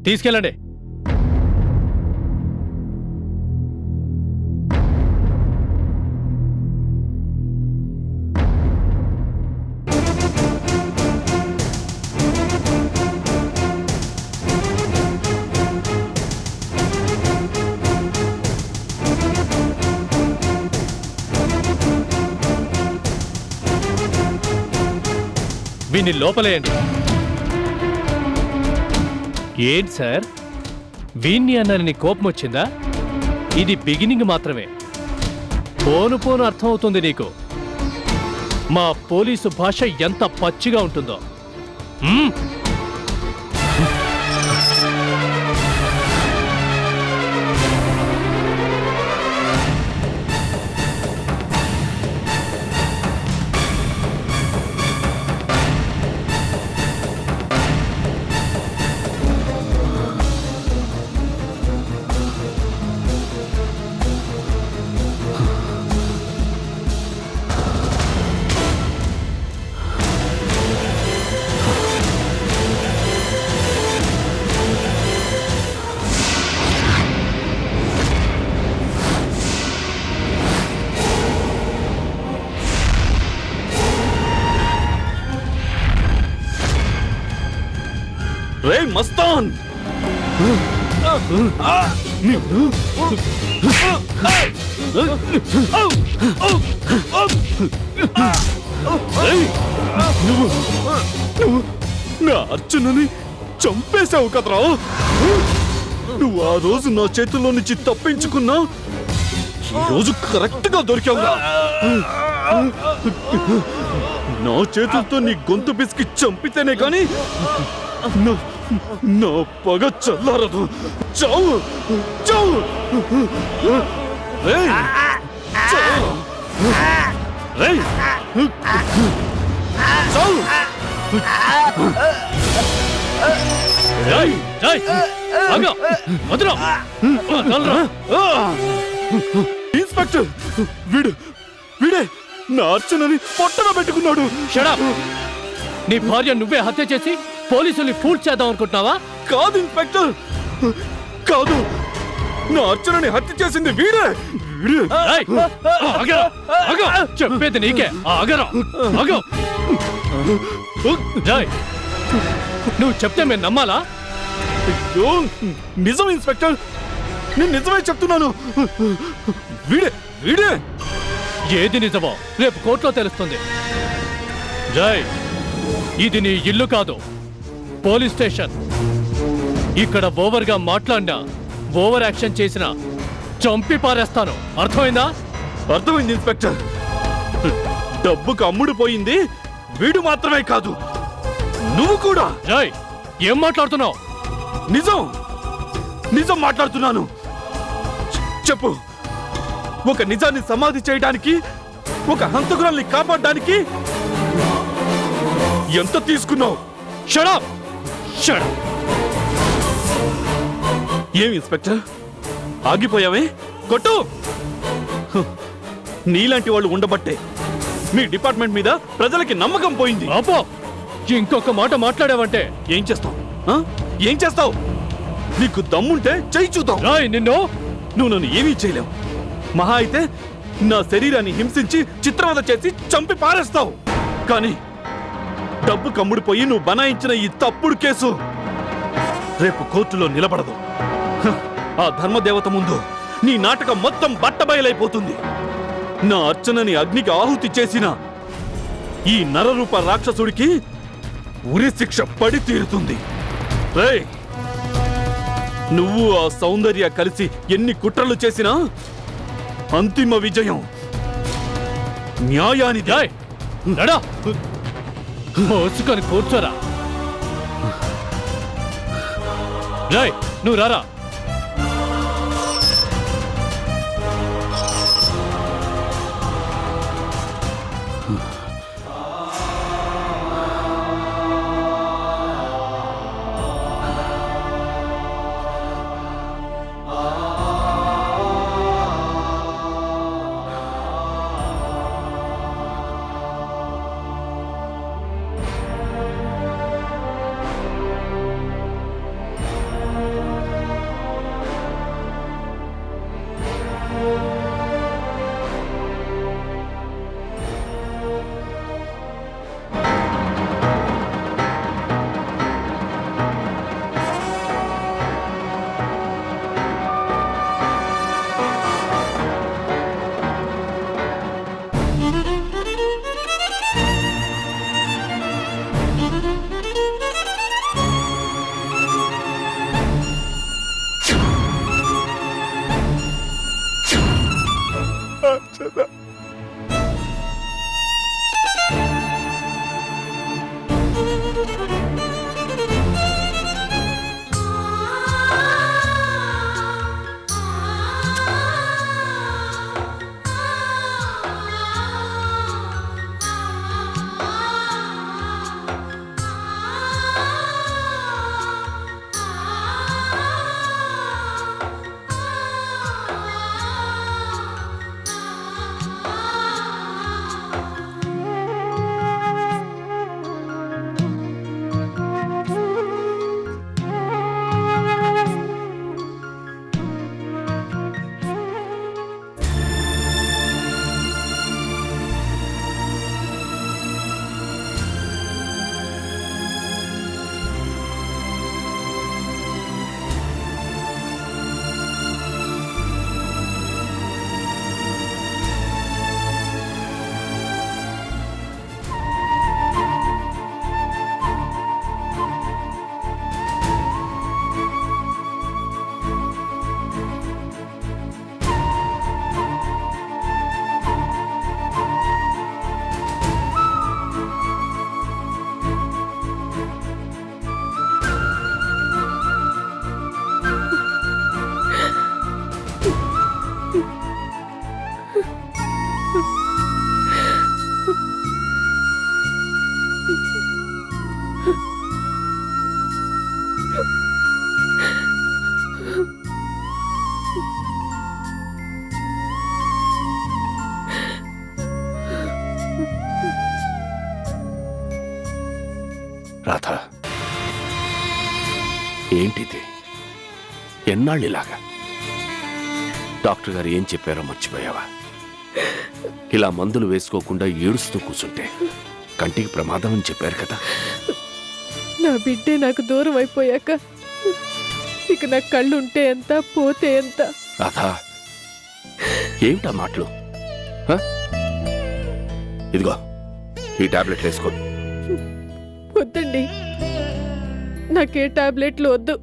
తీసుకెళ్ళండి. వీన్ని లోపలేయండి. ఏంటి సార్, వీణ్ణి అన్నని కోపం వచ్చిందా? ఇది బిగినింగ్ మాత్రమే. పోను పోను అర్థమవుతుంది నీకు మా పోలీసు భాష ఎంత పచ్చిగా ఉంటుందో. రే మస్తాన్, నా అర్జునుని చంపేశావు కదరా. నువ్వు ఆ రోజు నా చేతుల్లో నుంచి తప్పించుకున్నా, ఈ రోజు కరెక్ట్ గా దొరికావురా. నా చేతులతో నీ గొంతు పిసికి చంపితేనే గాని నా పగ చల్లారదు. చావు చావు చావు. ఇన్స్పెక్టర్, వీడే నా అర్చనని పొట్టన పెట్టుకున్నాడు. షడప్! నీ భార్య నువ్వే హత్య చేసి పోలీసుల్ని ఫూల్ చేద్దాం అనుకుంటున్నావా? కాదు ఇన్స్పెక్టర్, కాదు. నా అర్చనని హత్య చేసింది వీడే. చెప్పేది నీకే. నువ్వు చెప్తే మేము నమ్మాలా? అయ్యో, నిజం ఇన్స్పెక్టర్, నేను నిజమే చెప్తున్నాను. వీడే వీడే. ఏది నిజమో రేపు కోర్టులో తెలుస్తుంది. జై, ఇది నీ ఇల్లు కాదు, పోలీస్ స్టేషన్. ఇక్కడ ఓవర్గా మాట్లాడినా, ఓవర్ యాక్షన్ చేసినా చంపి పారేస్తాను. అర్థమైందా? అర్థమైంది ఇన్స్పెక్టర్. డబ్బుకు అమ్ముడు పోయింది వీడు మాత్రమే కాదు, నువ్వు కూడా. జై, ఏం మాట్లాడుతున్నావు? నిజం నిజం మాట్లాడుతున్నాను. చెప్పు, ఒక నిజాన్ని సమాధి చేయడానికి, ఒక హంతకురాల్ని కాపాడడానికి ఎంత తీసుకున్నావు? షడప్! షడప్! ఏం ఇన్స్పెక్టర్, ఆగిపోయావే? కొట్టు. నీలాంటి వాళ్ళు ఉండబట్టే మీ డిపార్ట్మెంట్ మీద ప్రజలకి నమ్మకం పోయింది. అబ్బో, ఇంకొక మాట మాట్లాడావంటే ఏం చేస్తావు? ఏం చేస్తావు? నీకు దమ్ముంటే చెయ్యి చూద్దాం. రాయ్ నిన్ను. నువ్వు నన్ను ఏమీ చేయలేవు. మహా అయితే నా శరీరాన్ని హింసించి చిత్రవద చేసి చంపి పారేస్తావు. కానీ డబ్బు కమ్ముడిపోయి నువ్వు బనాయించిన ఈ తప్పుడు కేసు రేపు కోర్టులో నిలబడదు. ఆ ధర్మదేవత ముందు నీ నాటకం మొత్తం బట్టబయలైపోతుంది. నా అర్చనని అగ్నికి ఆహుతి చేసిన ఈ నరరూప రాక్షసుడికి ఉరి శిక్ష పడి తీరుతుంది. రేయ్, నువ్వు ఆ సౌందర్య కలిసి ఎన్ని కుట్రలు చేసినా అంతిమ విజయం న్యాయానిదే. నడా, మోసుకొని కూర్చోరా. రాయ్, నువ్వు రారా. ఎన్నాళ్ళు ఇలాగా? డాక్టర్ గారు ఏం చెప్పారో మర్చిపోయావా? ఇలా మందులు వేసుకోకుండా ఏడుస్తూ కూర్చుంటే కంటికి ప్రమాదం అని చెప్పారు కదా. నా బిడ్డే నాకు దూరం అయిపోయాక ఇక నా కళ్ళు ఉంటే ఎంత, పోతే ఎంత? రాధా, ఏమిటా మాటలు? హ? ఇదిగో ఈ టాబ్లెట్ వేసుకో. వద్దండి, నాకే టాబ్లెట్లు వద్దు,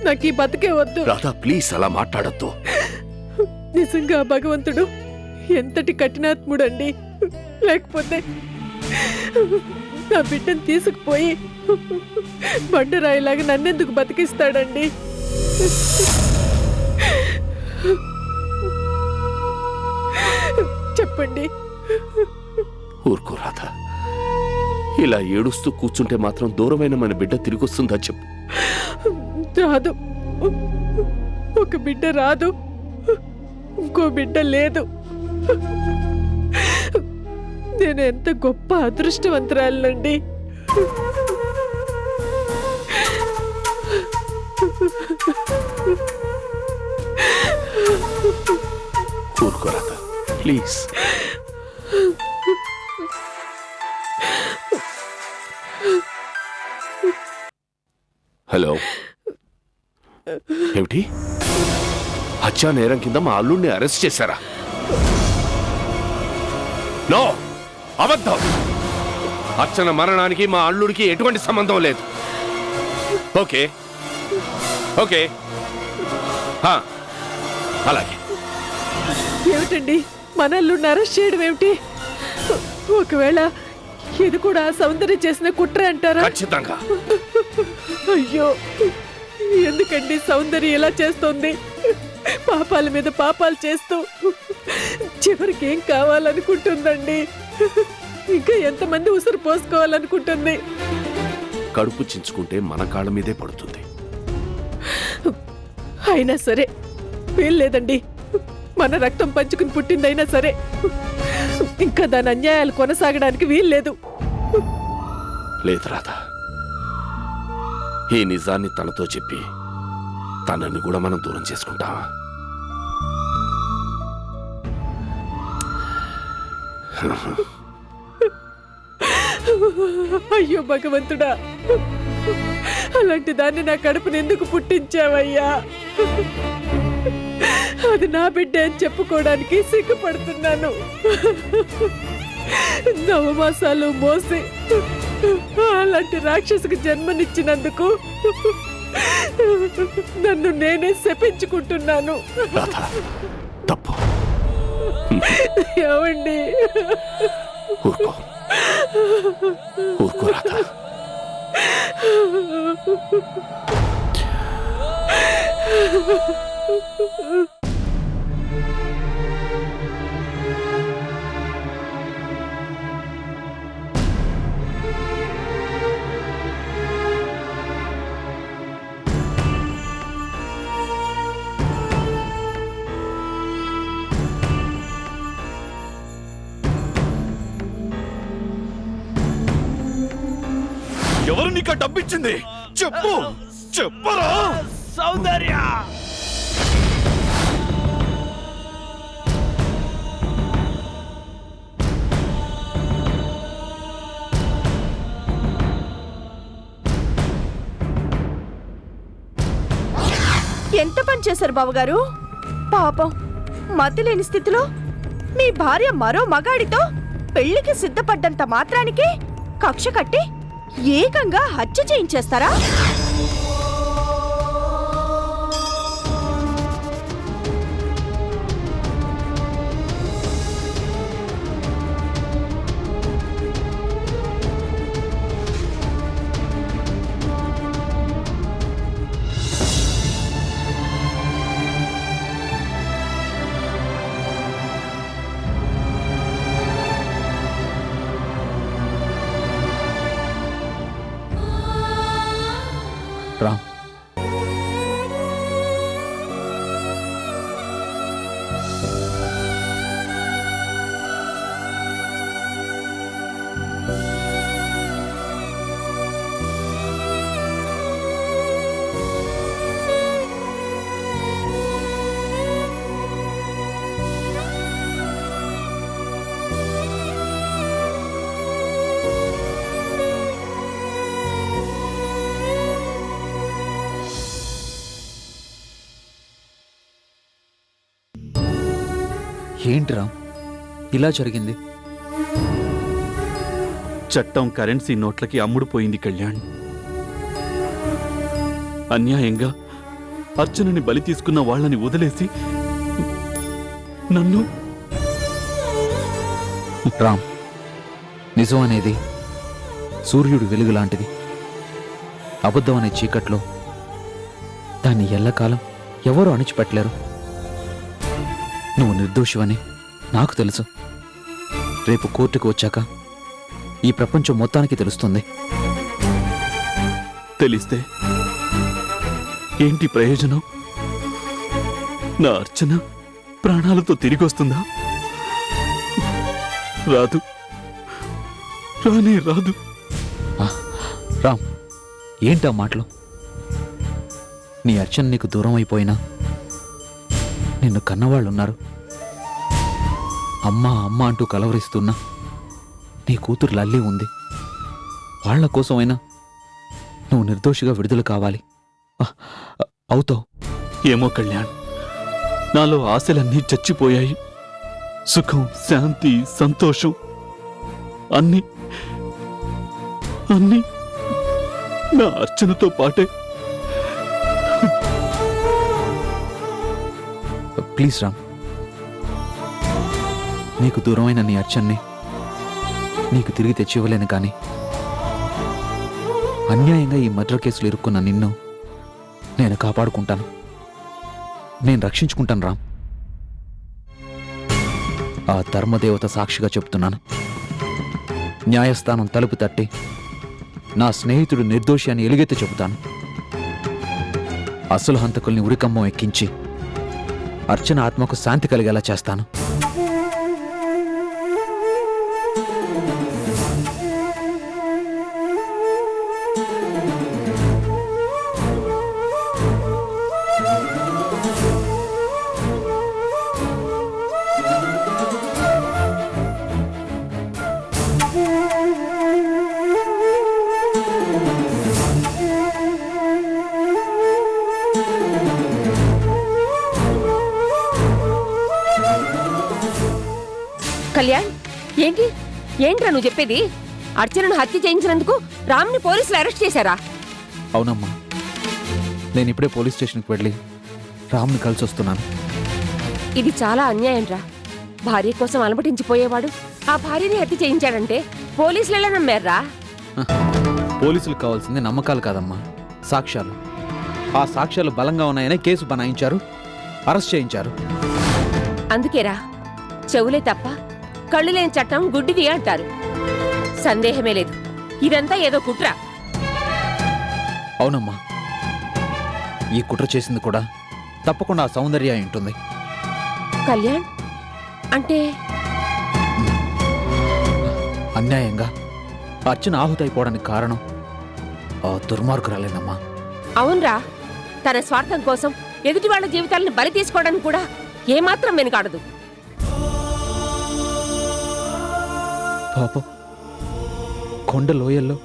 నాకు ఈ బతికే వద్దు. రాధా ప్లీజ్ అలా మాట్లాడొద్దు. నిజంగా భగవంతుడు ఎంతటి కఠినాత్ముడండి. లేకపోతే నా బిడ్డను తీసుకుపోయి బండరాయిలాగా నన్నెందుకు బతికిస్తాడండి? చెప్పండి. ఊరుకో రాధా, ఇలా ఏడుస్తూ కూర్చుంటే మాత్రం దూరమైన మన బిడ్డ తిరిగి వస్తుందా చెప్పు. రాదు, ఒక బిడ్డ రాదు, ఇంకో బిడ్డ లేదు. నేను ఎంత గొప్ప అదృష్టవంతురాలండి. ఊరుకో రాధా ప్లీజ్. హలో, ఏమిటి? హత్యా నేరం కింద మా అల్లుడిని అరెస్ట్ చేశారా? నో, అబద్ధం. అర్చన మరణానికి మా అల్లుడికి ఎటువంటి సంబంధం లేదు. ఓకే ఓకే, అలాగే. ఏమిటండి మనల్ని అరెస్ట్ చేయడం ఏమిటి? ఒకవేళ ఇది కూడా సౌందర్య చేసిన కుట్ర అంటారా? ఖచ్చితంగా. అయ్యో, ఎందుకండి సౌందర్య ఇలా చేస్తోంది? పాపాల మీద పాపాలు చేస్తూ చివరికి ఏం కావాలనుకుంటుందండి? ఇంకా ఎంతమంది ఉసురు పోసుకోవాలనుకుంటుంది? కడుపు చించుకుంటే మన కాళ్ళ మీదే పడుతుంది. అయినా సరే వీల్లేదండి. మన రక్తం పంచుకుని పుట్టిందైనా సరే ఇంకా దాని అన్యాయాలు కొనసాగడానికి వీల్లేదు. లేదు రాధా, ఈ నిజాన్ని తనతో చెప్పి తనని కూడా మనం దూరం చేసుకుంటామా? అయ్యో భగవంతుడా, అలాంటి దాన్ని నా కడుపుని ఎందుకు పుట్టించావయ్యా? అది నా బిడ్డ అని చెప్పుకోవడానికి సిగ్గుపడుతున్నాను. నవమాసాలు మోసి అలాంటి రాక్షసుకు జన్మనిచ్చినందుకు నన్ను నేనే శపించుకుంటున్నాను. తప్పు. ఏమండి? ఊరుకో ఊరుకో రాధా. ఎవరు నీకు డబ్బిచ్చింది? చెప్పు, చెప్పరా? సౌందర్య. ఎంత పని చేశారు బావగారు? పాపం మతి లేని స్థితిలో మీ భార్య మరో మగాడితో పెళ్లికి సిద్ధపడ్డంత మాత్రానికి కక్ష కట్టి ఏకంగా హత్య చేయించేస్తారా? ఏంటి రామ్ ఇలా జరిగింది? చట్టం కరెన్సీ నోట్లకి అమ్ముడుపోయింది కళ్యాణ్. అన్యాయంగా అర్చనని బలి తీసుకున్న వాళ్ళని వదిలేసి నన్ను రామ్, నిజం అనేది సూర్యుడు వెలుగు లాంటిది. అబద్ధం అనే చీకట్లో దాన్ని ఎల్లకాలం ఎవరూ అణిచిపెట్టలేరు. నువ్వు నిర్దోషివని నాకు తెలుసు. రేపు కోర్టుకు వచ్చాక ఈ ప్రపంచం మొత్తానికి తెలుస్తుంది. తెలిస్తే ఏంటి ప్రయోజనం? నా అర్చన ప్రాణాలతో తిరిగొస్తుందా? రాదు, రానే రాదు. రామ్, ఏంటా మాటలు? నీ అర్చన నీకు దూరం అయిపోయినా నిన్ను కన్నవాళ్ళున్నారు. అమ్మా అమ్మ అంటూ కలవరిస్తున్నా నీ కూతురు లల్లి ఉంది. వాళ్ల కోసమైనా నువ్వు నిర్దోషిగా విడుదల కావాలి. అవుతావు. ఏమో కళ్యాణ్, నాలో ఆశలన్నీ చచ్చిపోయాయి. సుఖం, శాంతి, సంతోషం అన్నీ అన్నీ నా అర్చనతో పాటే. ప్లీజ్ రామ్, నీకు దూరమైన నీ అర్చన్ని నీకు తిరిగి తెచ్చివ్వలేను, కానీ అన్యాయంగా ఈ మర్డర్ కేసులు ఇరుక్కున్న నిన్ను నేను కాపాడుకుంటాను. నేను రక్షించుకుంటాను రామ్. ఆ ధర్మదేవత సాక్షిగా చెప్తున్నాను. న్యాయస్థానం తలుపు తట్టి నా స్నేహితుడు నిర్దోషి అని ఎలుగెత్తి చెబుతాను. అసలు హంతకుల్ని ఉరికమ్మం ఎక్కించి అర్చన ఆత్మకు శాంతి కలిగేలా చేస్తాను. కళ్యాణ్, ఏంటి ఏంట్రా నువ్వు చెప్పేది? అర్చనను హత్య చేయించినందుకు రామ్ని పోలీసులు అరెస్ట్ చేశారా? అవునమ్మా, నేను ఇప్పుడే పోలీస్ స్టేషన్కి వెళ్ళి రామ్ని కలిసి వస్తున్నాను. ఇది చాలా అన్యాయం రా. భార్య కోసం అలమటించిపోయేవాడు ఆ భార్యని హత్య చేయించాడంటే పోలీసులు ఎలా నమ్మారా? పోలీసులకు కావాల్సింది నమ్మకాలు కాదమ్మా, సాక్ష్యాలు. ఆ సాక్ష్యాలు బలంగా ఉన్నాయనే కేసు బనాయించారు, అరెస్ట్ చేయించారు. అందుకేరా చెవులే తప్ప కళ్ళు లేని చట్టం గుడ్డిది అంటారు. సందేహమే లేదు, ఇదంతా ఏదో కుట్ర. అవునమ్మా, ఈ కుట్ర చేసింది కూడా తప్పకుండా ఆ సౌందర్య అయి ఉంటుంది. కళ్యాణ్ అంటే అన్యాయంగా అర్చన ఆహుతైపోవడానికి కారణం ఆ దుర్మార్గురాలేనమ్మా. అవునరా, తన స్వార్థం కోసం ఎదుటి వాళ్ళ జీవితాలను బలి తీసుకోవడానికి కూడా ఏమాత్రం వెనుకాడదు. పాపం, కొండ లోయల్లో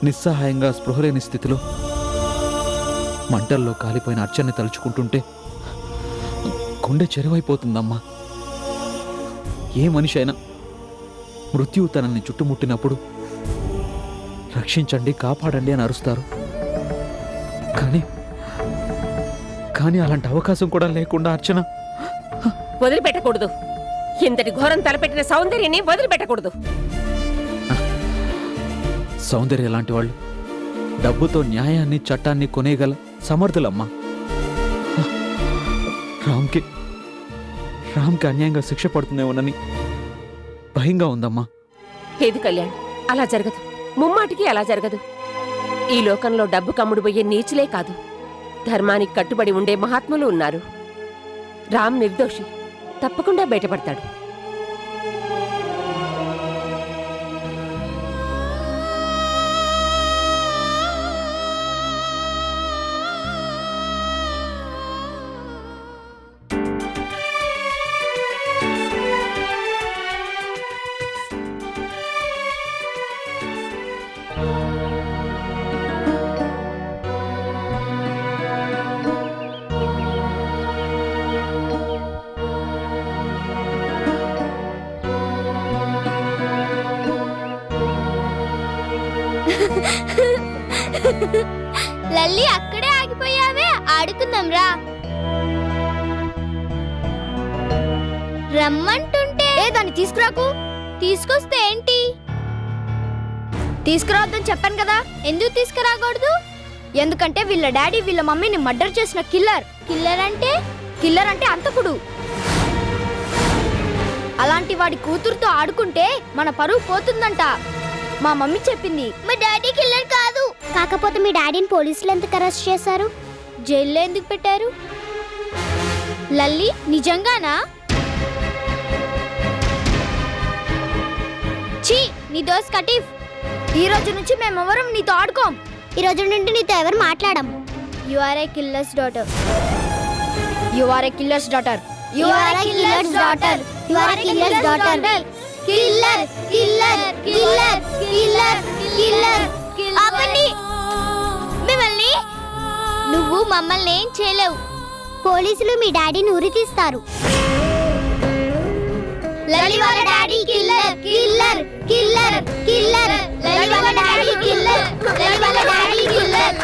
నిస్సహాయంగా స్పృహలేని స్థితిలో మంటల్లో కాలిపోయిన అర్చన్ని తలుచుకుంటుంటే గుండె చెరువైపోతుందమ్మా. ఏ మనిషి అయినా మృత్యువు తనని చుట్టుముట్టినప్పుడు రక్షించండి, కాపాడండి అని అరుస్తారు. కానీ అలాంటి అవకాశం కూడా లేకుండా అర్చన వదిలిపెట్టకూడదు. ఇంతటి ఘోరం తలపెట్టిన సౌందర్యని వదిలిపెట్టకూడదు. సౌందర్య లాంటి వాళ్ళు డబ్బుతో న్యాయాన్ని, చట్టాన్ని కొనేగల సమర్థులమ్మా. రామ్కి అన్యాయంగా శిక్ష పడుతుందేమోనని భయంగా ఉందమ్మా. ఏది కళ్యాణ్, అలా జరగదు. ముమ్మాటికి అలా జరగదు. ఈ లోకంలో డబ్బు కమ్ముడుపోయే నీచులే కాదు, ధర్మానికి కట్టుబడి ఉండే మహాత్ములు ఉన్నారు. రామ్ నిర్దోషి, తప్పకుండా బయటపడతాడు. లల్లి అక్కడే ఆగిపోయావే, ఆడుకుందాం రా. రమ్మంటుంటే దాన్ని తీసుకురాకు. తీసుకొస్తే ఏంటి? తీసుకురావద్దని చెప్పాను కదా. ఎందుకు తీసుకురాకూడదు? ఎందుకంటే వీళ్ళ డాడీ వీళ్ళ మమ్మీని మర్డర్ చేసిన కిల్లర్. కిల్లర్ అంటే అంతకుడు. అలాంటి వాడి కూతురుతో ఆడుకుంటే మన పరువు పోతుందంట. మా మమ్మీ చెప్పింది. మా డాడీ కిల్లర్ కాదు. కాకపోతే మీ డాడీని పోలీసులు ఎందుకు అరెస్ట్ చేశారు? జైల్లో ఎందుకు పెట్టారు? లల్లి నిజంగానా? ఛీ, నీ దోస్ కటీఫ్. ఈ రోజు నుంచి మేమెవరం నీతో ఆడుకోం. ఈ రోజు నుండి నీతో ఎవరు మాట్లాడం. You are a killer's daughter. You are a killer's daughter. You are a killer's daughter. You are a killer's daughter. Killer killer killer killer killer. ఆపండి మిమ్మల్ని. నువ్వు మమ్మల్ని ఏం చేయలేవు. పోలీసులు మీ డాడీని ఉరి తీస్తారు. లల్లి వాళ్ళ daddy killer killer killer killer. Lalli వాళ్ళ డాడీ కిల్లర్. లల్లి వాళ్ళ డాడీ కిల్లర్.